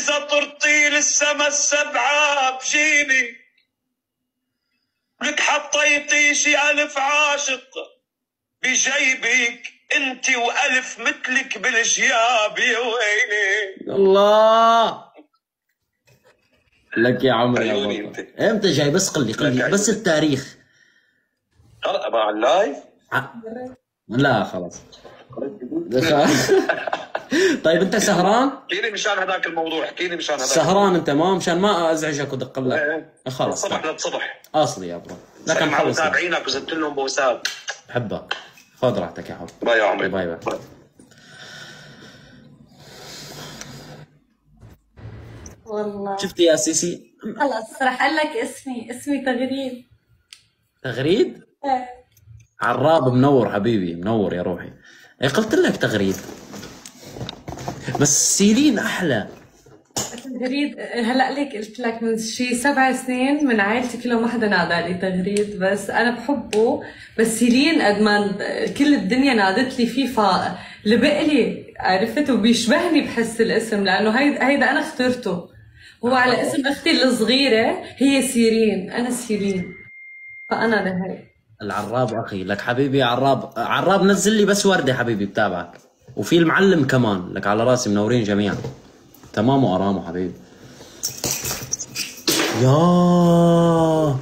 إذا طرتي للسما السبعة بجيبي، لك حطيتي شي ألف عاشق بجيبك، انت وألف مثلك بالجياب يا ويلي. الله لك يا عمرو يا عيوني بطل. انت. امتى جاي؟ بس قل لي بس التاريخ. مع اللايف؟ لا خلاص. طيب انت سهران؟ احكي لي مشان هذاك الموضوع، احكي لي مشان هذاك سهران انت ما مشان ما ازعجك ودق لك. خلاص الصبح للصبح اصلي يا برو. لكن مع متابعينك وزدت لهم بوسات. بحبك. خذ راحتك يا حب. باي يا عمري. باي باي. والله شفتي يا سيسي؟ خلص رح اقول لك اسمي تغريد. تغريد؟ عراب منور حبيبي، منور يا روحي. اي قلت لك تغريد، بس سيلين احلى. تغريد هلا ليك قلت لك من شي 7 سنين من عائلتي كلهم ما حدا نادى لي تغريد، بس انا بحبه. بس سيلين قد ما كل الدنيا نادت لي فيه فلبق لي، عرفت؟ وبيشبهني بحس الاسم لانه هيدا انا اخترته. هو على اسم اختي الصغيره، هي سيرين، انا سيرين، فانا لهيك. العراب اخي لك حبيبي. عراب نزل لي بس ورده حبيبي بتابعك، وفي المعلم كمان لك على راسي، منورين جميعا. تمام وارامه حبيبي. يا